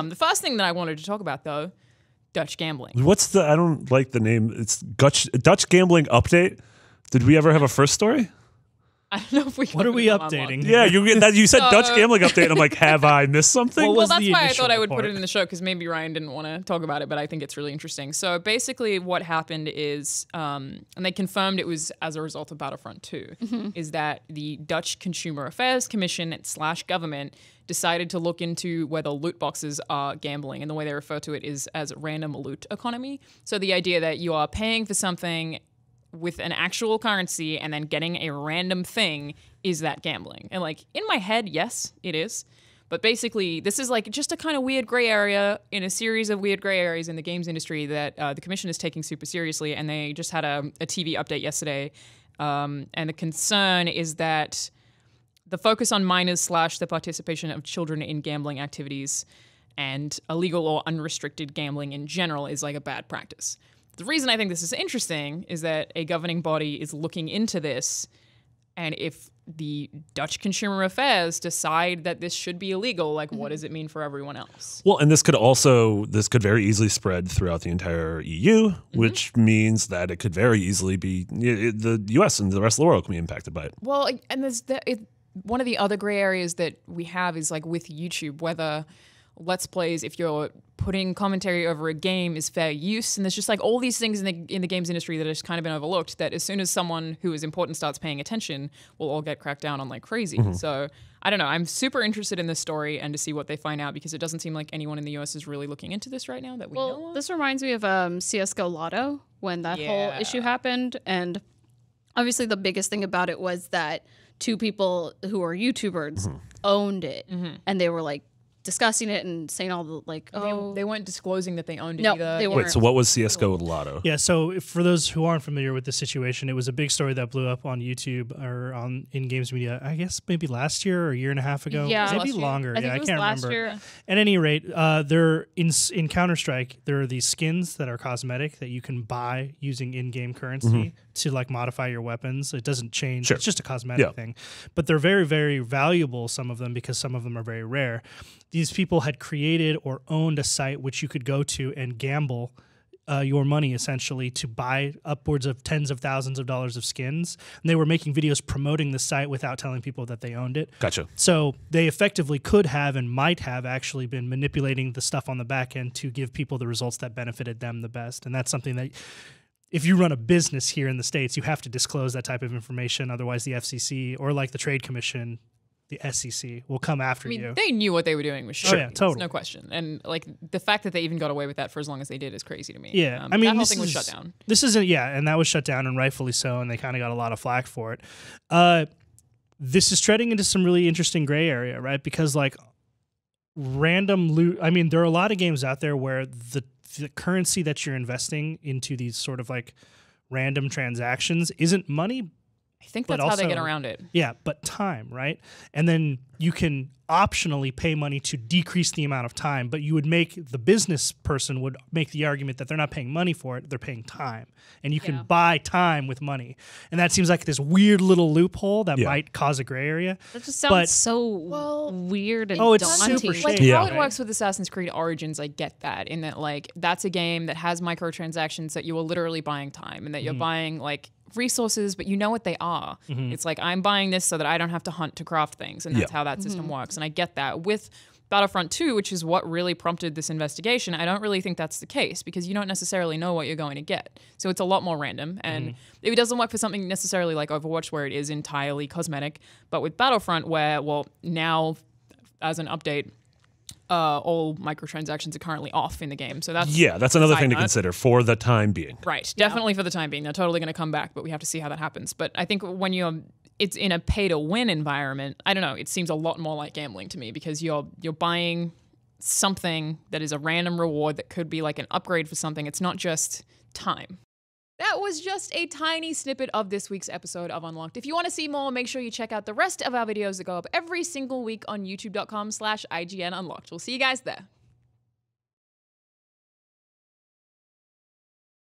The first thing that I wanted to talk about, though, Dutch gambling. What's the? I don't like the name. It's Dutch gambling update. Did we ever have a first story? I don't know if we. What are we updating? Yeah, you said Dutch gambling update. And I'm like, have I missed something? Well, that's why I thought I would put it in the show, because maybe Ryan didn't want to talk about it, but I think it's really interesting. So basically what happened is, and they confirmed it was as a result of Battlefront 2, is that the Dutch Consumer Affairs Commission / government decided to look into whether loot boxes are gambling, and the way they refer to it is as random loot economy. So the idea that you are paying for something with an actual currency and then getting a random thing, is that gambling? And like, in my head, yes, it is. But basically, this is like just a kind of weird gray area in a series of weird gray areas in the games industry that the commission is taking super seriously. And they just had a TV update yesterday. And the concern is that the focus on minors / the participation of children in gambling activities and illegal or unrestricted gambling in general is like a bad practice. The reason I think this is interesting is that a governing body is looking into this, and if the Dutch Consumer Affairs decide that this should be illegal, like what does it mean for everyone else? Well, and this could very easily spread throughout the entire EU, which means that it could very easily be the US and the rest of the world can be impacted by it. Well, and one of the other gray areas that we have is like with YouTube, whether Let's Plays, if you're putting commentary over a game, is fair use. And there's just like all these things in the games industry that have just kind of been overlooked, that as soon as someone who is important starts paying attention, will all get cracked down on like crazy. So I don't know. I'm super interested in this story and to see what they find out, because it doesn't seem like anyone in the US is really looking into this right now that we know of. This reminds me of CSGO Lotto, when that whole issue happened. And obviously the biggest thing about it was that two people who are YouTubers owned it. And they were like, discussing it and saying all the like, they weren't disclosing that they owned it either. They weren't. Wait, so what was CSGO Lotto? Yeah, so for those who aren't familiar with the situation, it was a big story that blew up on YouTube or in games media, I guess maybe last year or a year and a half ago. Yeah, maybe longer. I think it was last remember. year. At any rate, there in Counter-Strike, there are these skins that are cosmetic that you can buy using in-game currency to like modify your weapons. It doesn't change. It's just a cosmetic thing. But they're very, very valuable, some of them, because some of them are very rare. These people had created or owned a site which you could go to and gamble your money, essentially, to buy upwards of tens of thousands of dollars of skins. And they were making videos promoting the site without telling people that they owned it. Gotcha. So they effectively could have and might have actually been manipulating the stuff on the back end to give people the results that benefited them the best. And that's something that, if you run a business here in the States, you have to disclose that type of information. Otherwise, the FCC or like the Trade Commission, the SEC, will come after you. They knew what they were doing was shit. Oh, yeah, totally. No question. And like the fact that they even got away with that for as long as they did is crazy to me. Yeah, I mean, that whole thing was shut down. This isn't, and that was shut down, and rightfully so, and they kind of got a lot of flack for it. This is treading into some really interesting gray area, right? Because like random loot, I mean, there are a lot of games out there where the currency that you're investing into these sort of like random transactions isn't money. I think that's how they get around it. Yeah, but time, right? And then you can optionally pay money to decrease the amount of time, but you would make, the business person would make the argument that they're not paying money for it, they're paying time. And you can buy time with money. And that seems like this weird little loophole that might cause a gray area. That just sounds so weird and it's daunting. super Like shady. how it works with Assassin's Creed Origins, I get that, in that like that's a game that has microtransactions that you are literally buying time, and that you're buying like resources, but you know what they are. It's like, I'm buying this so that I don't have to hunt to craft things, and that's how that system works. And I get that. With Battlefront 2, which is what really prompted this investigation, I don't really think that's the case, because you don't necessarily know what you're going to get. So it's a lot more random, and it doesn't work for something necessarily like Overwatch, where it is entirely cosmetic. But with Battlefront, where, well, now as an update, all microtransactions are currently off in the game. So that's another thing to consider for the time being. Right, definitely for the time being. They're totally going to come back, but we have to see how that happens. But I think when it's in a pay-to-win environment, I don't know, it seems a lot more like gambling to me, because you're buying something that is a random reward that could be like an upgrade for something. It's not just time. That was just a tiny snippet of this week's episode of Unlocked. If you want to see more, make sure you check out the rest of our videos that go up every single week on youtube.com/IGN Unlocked. We'll see you guys there.